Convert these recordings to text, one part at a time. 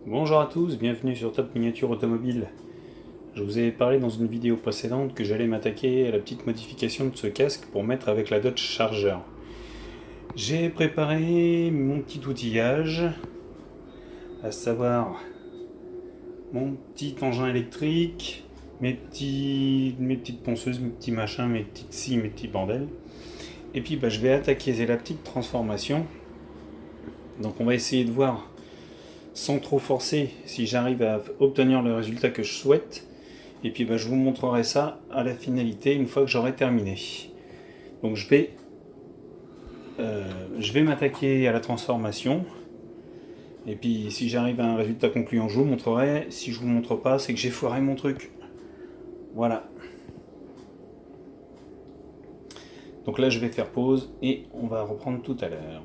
Bonjour à tous, bienvenue sur Top Miniature Automobile. Je vous ai parlé dans une vidéo précédente que j'allais m'attaquer à la petite modification de ce casque pour mettre avec la Dodge Charger. J'ai préparé mon petit outillage, à savoir mon petit engin électrique, mes petites ponceuses, mes petits machins, mes petites scies, mes petits bordels. Et puis je vais attaquer la petite transformation. Donc on va essayer de voir sans trop forcer si j'arrive à obtenir le résultat que je souhaite. Et puis je vous montrerai ça à la finalité une fois que j'aurai terminé. Donc je vais m'attaquer à la transformation. Et puis si j'arrive à un résultat concluant, je vous montrerai. Si je vous montre pas, c'est que j'ai foiré mon truc. Voilà. Donc là je vais faire pause et on va reprendre tout à l'heure.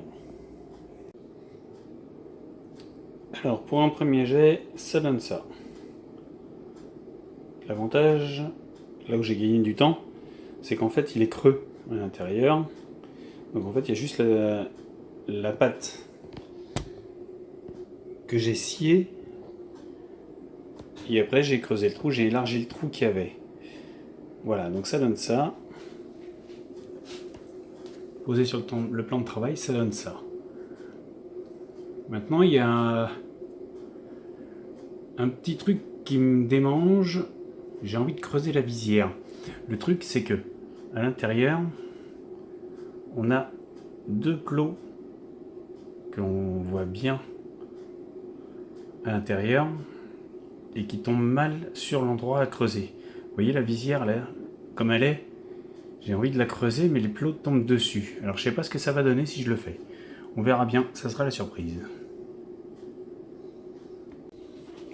Alors pour un premier jet, ça donne ça. L'avantage, là où j'ai gagné du temps, c'est qu'en fait il est creux à l'intérieur. Donc en fait il y a juste la pâte que j'ai sciée. Et après j'ai creusé le trou, j'ai élargi le trou qu'il y avait. Voilà, donc ça donne ça. Posé sur le plan de travail, ça donne ça. Maintenant il y a un petit truc qui me démange. J'ai envie de creuser la visière. Le truc c'est que à l'intérieur, on a deux plots que l'on voit bien à l'intérieur et qui tombent mal sur l'endroit à creuser. Vous voyez la visière là, comme elle est, j'ai envie de la creuser mais les plots tombent dessus. Alors je sais pas ce que ça va donner si je le fais. On verra bien, ça sera la surprise.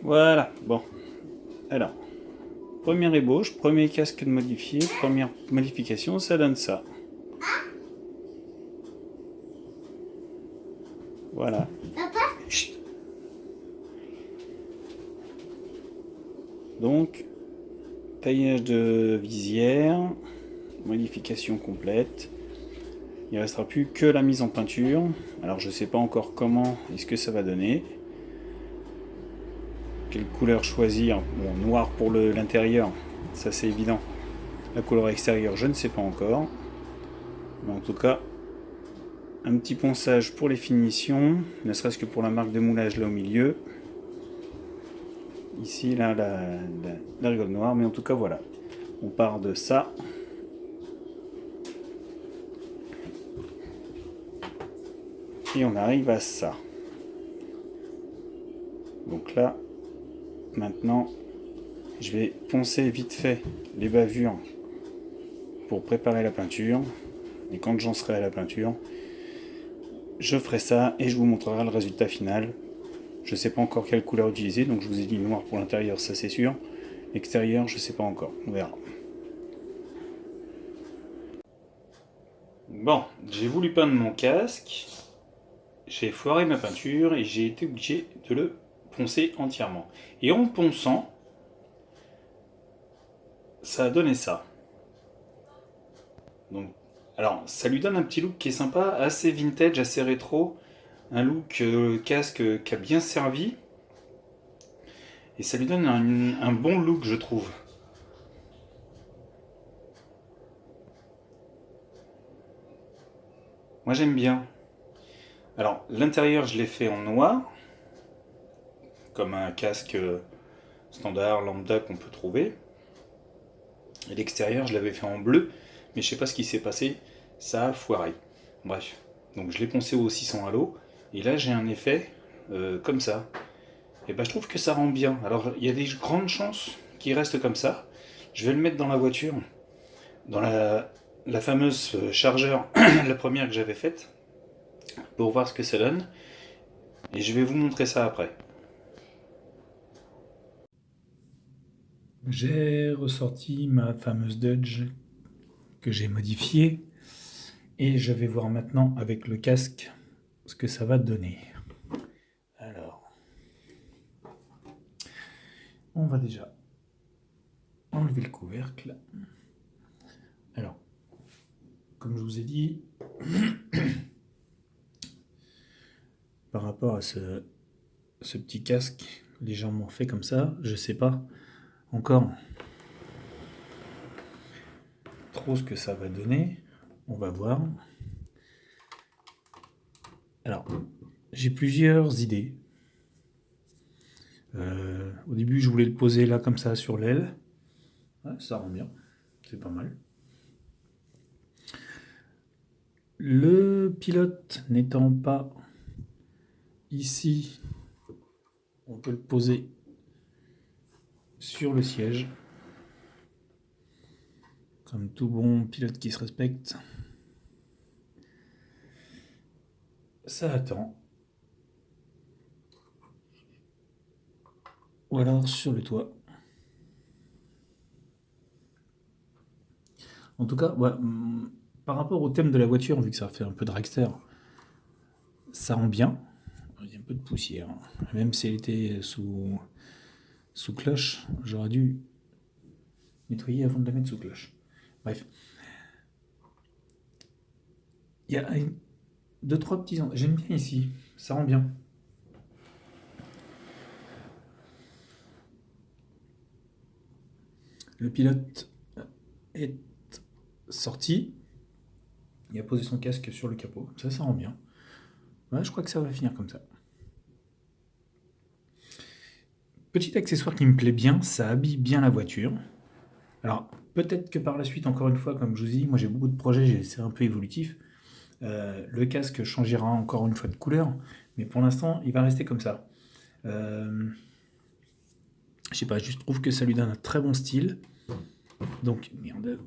Voilà, bon. Alors, première ébauche, premier casque de modifié, première modification, ça donne ça. Voilà. Chut. Donc, taillage de visière, modification complète. Il ne restera plus que la mise en peinture. Alors je ne sais pas encore comment est-ce que ça va donner. Quelle couleur choisir? Bon, noir pour l'intérieur, ça c'est évident. La couleur extérieure, je ne sais pas encore. Mais en tout cas, un petit ponçage pour les finitions, ne serait-ce que pour la marque de moulage là au milieu. Ici, là, la rigole noire, mais en tout cas, voilà. On part de ça. Et on arrive à ça. Donc là, maintenant, je vais poncer vite fait les bavures pour préparer la peinture. Et quand j'en serai à la peinture, je ferai ça et je vous montrerai le résultat final. Je ne sais pas encore quelle couleur utiliser, donc je vous ai dit noir pour l'intérieur, ça c'est sûr. Extérieur, je ne sais pas encore, on verra. Bon, j'ai voulu peindre mon casque, j'ai foiré ma peinture et j'ai été obligé de le poncer entièrement. Et en ponçant, ça a donné ça. Donc, alors, ça lui donne un petit look qui est sympa, assez vintage, assez rétro. Un look casque qui a bien servi. Et ça lui donne un bon look, je trouve. Moi, j'aime bien. Alors, l'intérieur, je l'ai fait en noir, comme un casque standard, lambda qu'on peut trouver. Et l'extérieur, je l'avais fait en bleu, mais je sais pas ce qui s'est passé, ça a foiré. Bref, donc je l'ai poncé au 600 halo, et là j'ai un effet comme ça. Et je trouve que ça rend bien. Alors il y a des grandes chances qu'il reste comme ça. Je vais le mettre dans la voiture, dans la fameuse chargeur, la première que j'avais faite, pour voir ce que ça donne. Et je vais vous montrer ça après. J'ai ressorti ma fameuse Dodge que j'ai modifiée et je vais voir maintenant avec le casque ce que ça va donner. Alors, on va déjà enlever le couvercle. Alors, comme je vous ai dit, par rapport à ce ce petit casque légèrement fait comme ça. Je sais pas encore trop ce que ça va donner. On va voir. Alors, j'ai plusieurs idées. Au début, je voulais le poser là comme ça sur l'aile. Ouais, ça rend bien. C'est pas mal. Le pilote n'étant pas ici, on peut le poser sur le siège. Comme tout bon pilote qui se respecte. Ça attend. Ou alors sur le toit. En tout cas, ouais, par rapport au thème de la voiture, vu que ça fait un peu dragster, ça rend bien. Il y a un peu de poussière. Même si elle était sous cloche, j'aurais dû nettoyer avant de la mettre sous cloche. Bref. Il y a deux, trois petits... J'aime bien ici. Ça rend bien. Le pilote est sorti. Il a posé son casque sur le capot. Ça rend bien. Ouais, je crois que ça va finir comme ça. Petit accessoire qui me plaît bien, ça habille bien la voiture. Alors, peut-être que par la suite, encore une fois, comme je vous dis, moi j'ai beaucoup de projets, c'est un peu évolutif. Le casque changera encore une fois de couleur, mais pour l'instant, il va rester comme ça. Je sais pas, je trouve que ça lui donne un très bon style. Donc, merde.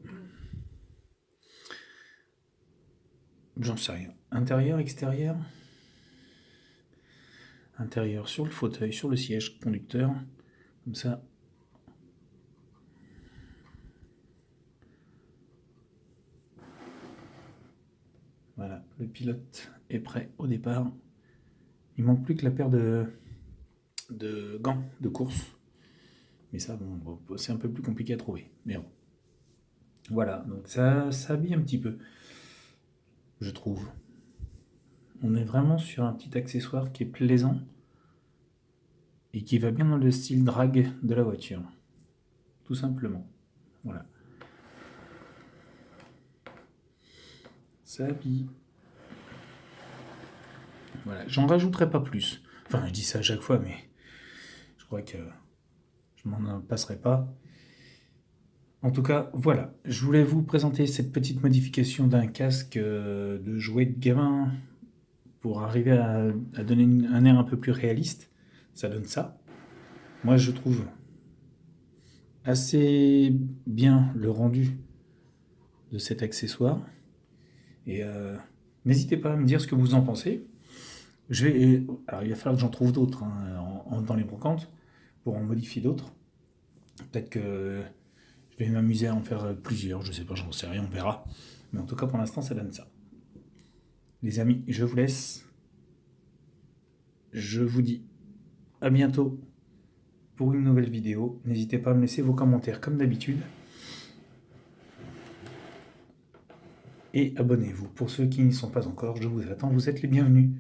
J'en sais rien. Intérieur, extérieur. Intérieur sur le fauteuil, sur le siège conducteur. Comme ça. Voilà, le pilote est prêt au départ. Il manque plus que la paire de gants de course. Mais ça, bon, c'est un peu plus compliqué à trouver. Mais bon. Voilà, donc ça habille un petit peu, je trouve. On est vraiment sur un petit accessoire qui est plaisant et qui va bien dans le style drag de la voiture. Tout simplement. Voilà. Ça habille. Voilà, j'en rajouterai pas plus. Enfin, je dis ça à chaque fois, mais je crois que je m'en passerai pas. En tout cas, voilà, je voulais vous présenter cette petite modification d'un casque de jouet de gamin pour arriver à donner un air un peu plus réaliste. Ça donne ça. Moi, je trouve assez bien le rendu de cet accessoire. Et n'hésitez pas à me dire ce que vous en pensez. Alors, il va falloir que j'en trouve d'autres dans les brocantes pour en modifier d'autres. Peut-être que je vais m'amuser à en faire plusieurs, je sais pas, j'en sais rien, on verra. Mais en tout cas, pour l'instant, ça donne ça. Les amis, je vous laisse. Je vous dis à bientôt pour une nouvelle vidéo. N'hésitez pas à me laisser vos commentaires comme d'habitude. Et abonnez-vous. Pour ceux qui n'y sont pas encore, je vous attends, vous êtes les bienvenus.